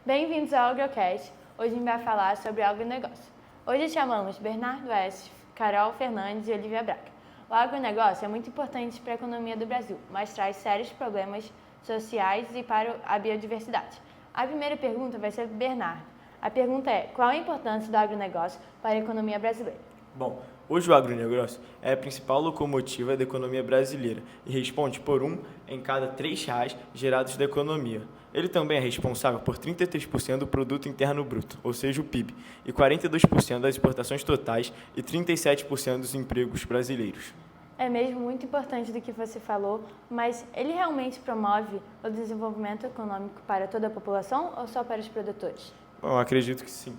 Bem-vindos ao AgroCast. Hoje a gente vai falar sobre agronegócio. Hoje chamamos Bernardo West, Carol Fernandes e Olivia Braga. O agronegócio é muito importante para a economia do Brasil, mas traz sérios problemas sociais e para a biodiversidade. A primeira pergunta vai ser para Bernardo. A pergunta é: qual a importância do agronegócio para a economia brasileira? Bom, hoje o agronegócio é a principal locomotiva da economia brasileira e responde por R$ 1 em cada R$ 3 gerados da economia. Ele também é responsável por 33% do produto interno bruto, ou seja, o PIB, e 42% das exportações totais e 37% dos empregos brasileiros. É mesmo muito importante do que você falou, mas ele realmente promove o desenvolvimento econômico para toda a população ou só para os produtores? Bom, eu acredito que sim.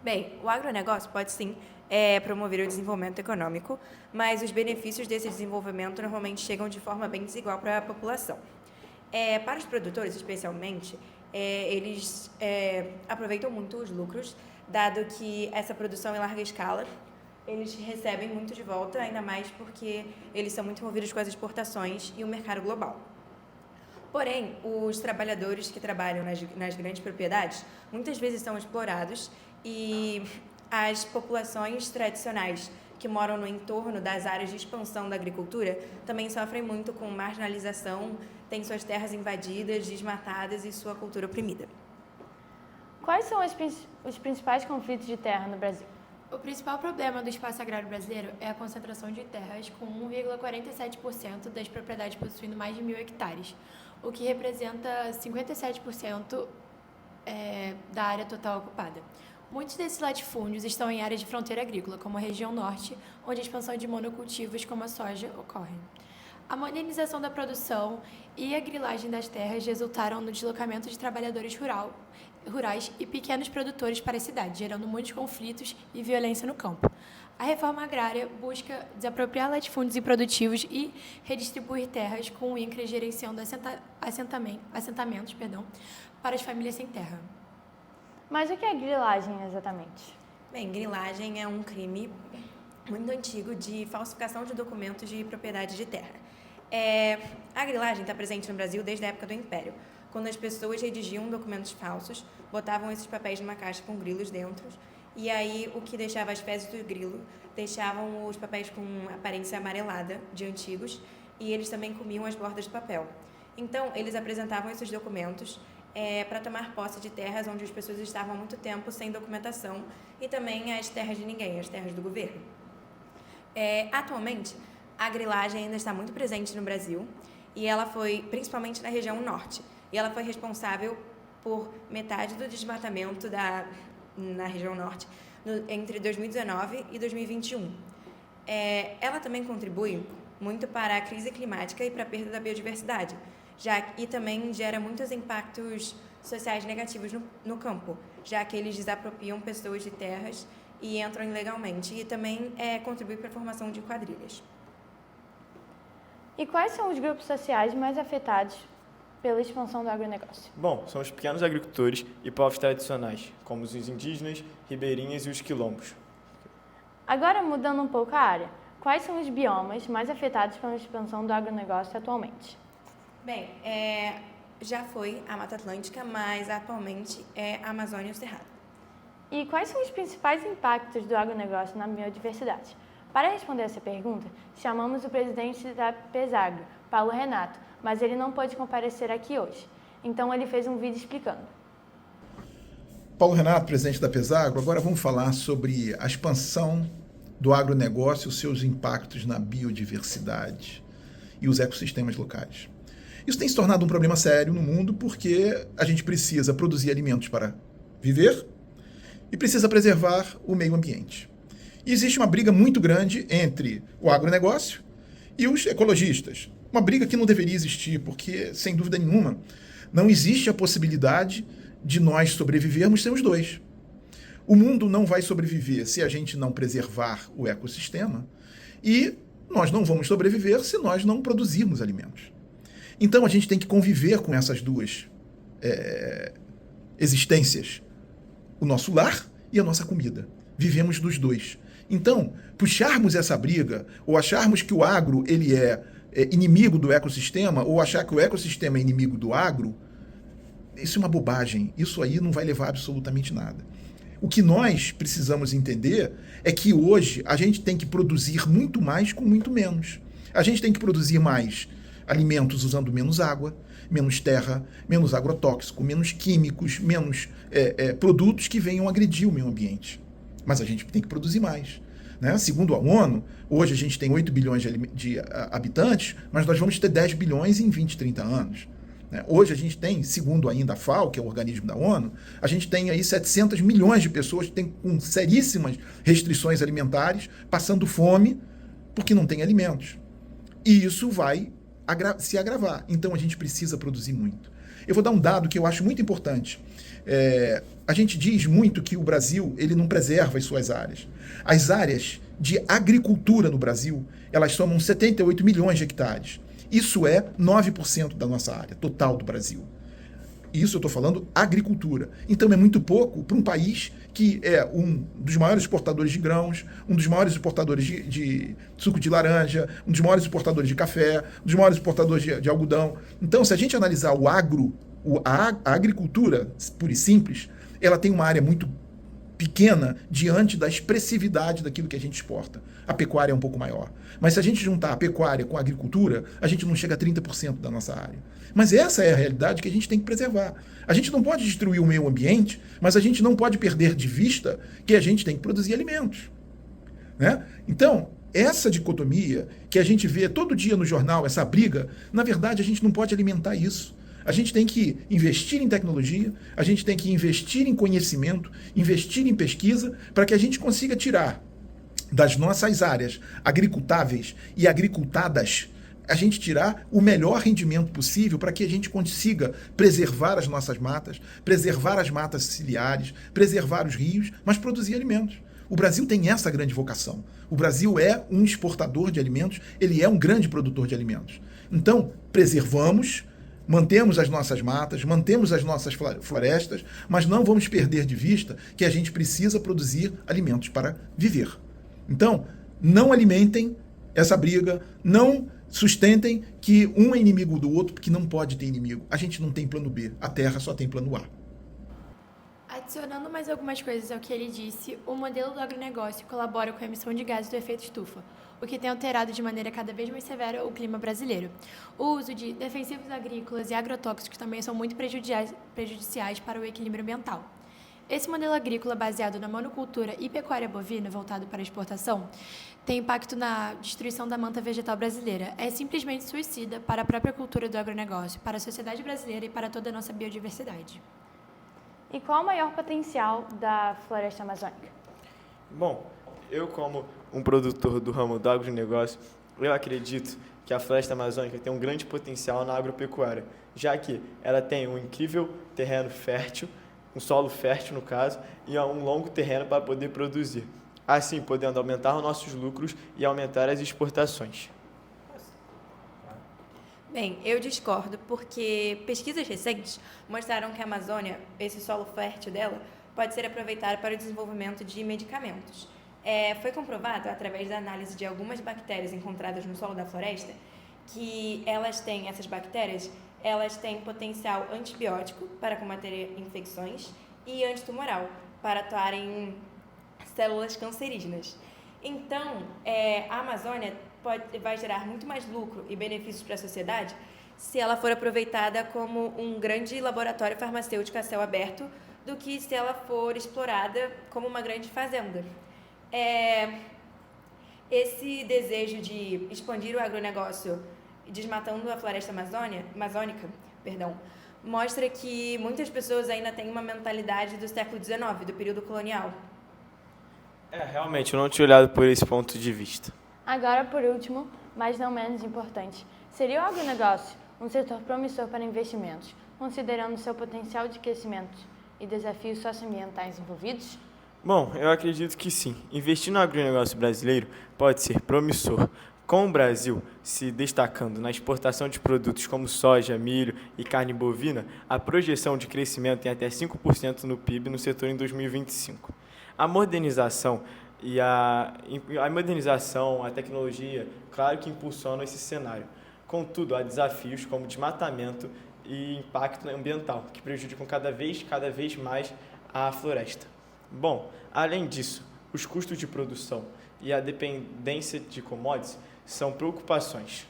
Bem, o agronegócio pode sim promover o desenvolvimento econômico, mas os benefícios desse desenvolvimento normalmente chegam de forma bem desigual para a população. Para os produtores, especialmente, eles aproveitam muito os lucros, dado que essa produção em larga escala, eles recebem muito de volta, ainda mais porque eles são muito envolvidos com as exportações e o mercado global. Porém, os trabalhadores que trabalham nas grandes propriedades muitas vezes são explorados e as populações tradicionais que moram no entorno das áreas de expansão da agricultura também sofrem muito com marginalização, têm suas terras invadidas, desmatadas e sua cultura oprimida. Quais são os principais conflitos de terra no Brasil? O principal problema do espaço agrário brasileiro é a concentração de terras, com 1,47% das propriedades possuindo mais de 1.000 hectares, o que representa 57% da área total ocupada. Muitos desses latifúndios estão em áreas de fronteira agrícola, como a região norte, onde a expansão de monocultivos como a soja ocorre. A modernização da produção e a grilagem das terras resultaram no deslocamento de trabalhadores rurais e pequenos produtores para a cidade, gerando muitos conflitos e violência no campo. A reforma agrária busca desapropriar latifúndios improdutivos e redistribuir terras com o INCRA gerenciando assentamentos para as famílias sem terra. Mas o que é grilagem exatamente? Bem, grilagem é um crime muito antigo de falsificação de documentos de propriedade de terra. A grilagem está presente no Brasil desde a época do Império, quando as pessoas redigiam documentos falsos, botavam esses papéis numa caixa com grilos dentro, e aí o que deixava as fezes do grilo deixavam os papéis com aparência amarelada de antigos, e eles também comiam as bordas do papel. Então, eles apresentavam esses documentos para tomar posse de terras onde as pessoas estavam há muito tempo sem documentação e também as terras de ninguém, as terras do governo. Atualmente, a grilagem ainda está muito presente no Brasil e ela foi principalmente na região norte. E ela foi responsável por metade do desmatamento na região norte entre 2019 e 2021. Ela também contribui muito para a crise climática e para a perda da biodiversidade, e também gera muitos impactos sociais negativos no campo, já que eles desapropriam pessoas de terras e entram ilegalmente, e também contribui para a formação de quadrilhas. E quais são os grupos sociais mais afetados pela expansão do agronegócio? Bom, são os pequenos agricultores e povos tradicionais, como os indígenas, ribeirinhas e os quilombos. Agora, mudando um pouco a área, quais são os biomas mais afetados pela expansão do agronegócio atualmente? Bem, já foi a Mata Atlântica, mas atualmente é a Amazônia e o Cerrado. E quais são os principais impactos do agronegócio na biodiversidade? Para responder essa pergunta, chamamos o presidente da Pesagro, Paulo Renato, mas ele não pôde comparecer aqui hoje. Então, ele fez um vídeo explicando. Paulo Renato, presidente da Pesagro, agora vamos falar sobre a expansão do agronegócio e os seus impactos na biodiversidade e os ecossistemas locais. Isso tem se tornado um problema sério no mundo porque a gente precisa produzir alimentos para viver e precisa preservar o meio ambiente. E existe uma briga muito grande entre o agronegócio e os ecologistas. Uma briga que não deveria existir, porque, sem dúvida nenhuma, não existe a possibilidade de nós sobrevivermos sem os dois. O mundo não vai sobreviver se a gente não preservar o ecossistema e nós não vamos sobreviver se nós não produzirmos alimentos. Então, a gente tem que conviver com essas duas existências. O nosso lar e a nossa comida. Vivemos dos dois. Então, puxarmos essa briga, ou acharmos que o agro ele é inimigo do ecossistema, ou achar que o ecossistema é inimigo do agro, isso é uma bobagem. Isso aí não vai levar a absolutamente nada. O que nós precisamos entender é que hoje a gente tem que produzir muito mais com muito menos. A gente tem que produzir mais alimentos usando menos água, menos terra, menos agrotóxico, menos químicos, menos produtos que venham agredir o meio ambiente. Mas a gente tem que produzir mais. Né? Segundo a ONU, hoje a gente tem 8 bilhões de habitantes, mas nós vamos ter 10 bilhões em 20, 30 anos. Né? Hoje a gente tem, segundo ainda a FAO, que é o organismo da ONU, a gente tem aí 700 milhões de pessoas que têm com seríssimas restrições alimentares, passando fome porque não tem alimentos. E isso vai se agravar. Então a gente precisa produzir muito. Eu vou dar um dado que eu acho muito importante. A gente diz muito que o Brasil ele não preserva as suas áreas. As áreas de agricultura no Brasil, elas somam 78 milhões de hectares. Isso é 9% da nossa área total do Brasil. Isso eu estou falando agricultura. Então é muito pouco para um país que é um dos maiores exportadores de grãos, um dos maiores exportadores de suco de laranja, um dos maiores exportadores de café, um dos maiores exportadores de algodão. Então, se a gente analisar a agricultura pura e simples, ela tem uma área muito pequena diante da expressividade daquilo que a gente exporta. A pecuária é um pouco maior. Mas se a gente juntar a pecuária com a agricultura, a gente não chega a 30% da nossa área. Mas essa é a realidade que a gente tem que preservar. A gente não pode destruir o meio ambiente, mas a gente não pode perder de vista que a gente tem que produzir alimentos. Né? Então, essa dicotomia que a gente vê todo dia no jornal, essa briga, na verdade a gente não pode alimentar isso. A gente tem que investir em tecnologia, a gente tem que investir em conhecimento, investir em pesquisa, para que a gente consiga tirar das nossas áreas agricultáveis e agricultadas, a gente tirar o melhor rendimento possível para que a gente consiga preservar as nossas matas, preservar as matas ciliares, preservar os rios, mas produzir alimentos. O Brasil tem essa grande vocação. O Brasil é um exportador de alimentos, ele é um grande produtor de alimentos. Então, preservamos, mantemos as nossas matas, mantemos as nossas florestas, mas não vamos perder de vista que a gente precisa produzir alimentos para viver. Então, não alimentem essa briga, não sustentem que um é inimigo do outro, porque não pode ter inimigo. A gente não tem plano B, a Terra só tem plano A. Adicionando mais algumas coisas ao que ele disse, o modelo do agronegócio colabora com a emissão de gases do efeito estufa, o que tem alterado de maneira cada vez mais severa o clima brasileiro. O uso de defensivos agrícolas e agrotóxicos também são muito prejudiciais para o equilíbrio ambiental. Esse modelo agrícola baseado na monocultura e pecuária bovina, voltado para a exportação, tem impacto na destruição da manta vegetal brasileira. É simplesmente suicida para a própria cultura do agronegócio, para a sociedade brasileira e para toda a nossa biodiversidade. E qual o maior potencial da floresta amazônica? Bom, eu como um produtor do ramo do agronegócio, eu acredito que a floresta amazônica tem um grande potencial na agropecuária, já que ela tem um incrível terreno fértil, um solo fértil no caso, e um longo terreno para poder produzir, assim podendo aumentar os nossos lucros e aumentar as exportações. Bem, eu discordo, porque pesquisas recentes mostraram que a Amazônia, esse solo fértil dela, pode ser aproveitado para o desenvolvimento de medicamentos. Foi comprovado, através da análise de algumas bactérias encontradas no solo da floresta, que essas bactérias têm potencial antibiótico para combater infecções e antitumoral para atuar em células cancerígenas. Então, a Amazônia vai gerar muito mais lucro e benefícios para a sociedade se ela for aproveitada como um grande laboratório farmacêutico a céu aberto do que se ela for explorada como uma grande fazenda. Esse desejo de expandir o agronegócio desmatando a floresta amazônica, mostra que muitas pessoas ainda têm uma mentalidade do século XIX, do período colonial. Realmente, eu não tinha olhado por esse ponto de vista. Agora, por último, mas não menos importante, seria o agronegócio um setor promissor para investimentos, considerando seu potencial de crescimento e desafios socioambientais envolvidos? Bom, eu acredito que sim. Investir no agronegócio brasileiro pode ser promissor. Com o Brasil se destacando na exportação de produtos como soja, milho e carne bovina, a projeção de crescimento tem até 5% no PIB no setor em 2025. A modernização a tecnologia, claro que impulsionam esse cenário. Contudo, há desafios como desmatamento e impacto ambiental, que prejudicam cada vez mais a floresta. Bom, além disso, os custos de produção e a dependência de commodities são preocupações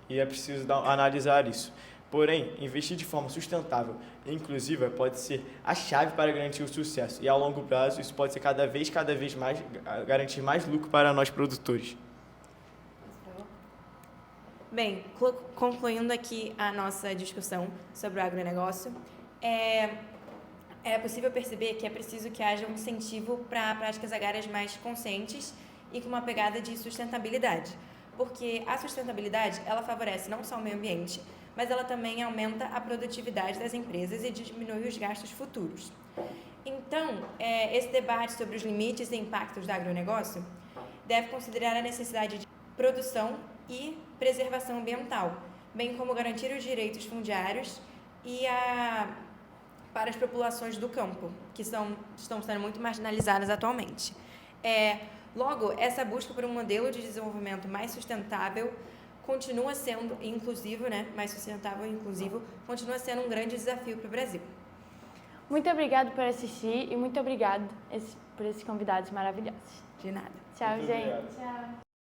e é preciso analisar isso. Porém, investir de forma sustentável e inclusiva pode ser a chave para garantir o sucesso e, ao longo prazo, isso pode ser cada vez mais garantir mais lucro para nós produtores. Bem, concluindo aqui a nossa discussão sobre o agronegócio, é possível perceber que é preciso que haja um incentivo para práticas agrárias mais conscientes e com uma pegada de sustentabilidade, porque a sustentabilidade ela favorece não só o meio ambiente, mas ela também aumenta a produtividade das empresas e diminui os gastos futuros. Então, esse debate sobre os limites e impactos do agronegócio deve considerar a necessidade de produção e preservação ambiental, bem como garantir os direitos fundiários para as populações do campo, que estão sendo muito marginalizadas atualmente. Logo, essa busca por um modelo de desenvolvimento mais sustentável continua sendo inclusivo, mais sustentável e inclusivo, continua sendo um grande desafio para o Brasil. Muito obrigado por assistir e muito obrigado por esses convidados maravilhosos. De nada. Tchau, Muito gente. obrigado. Tchau.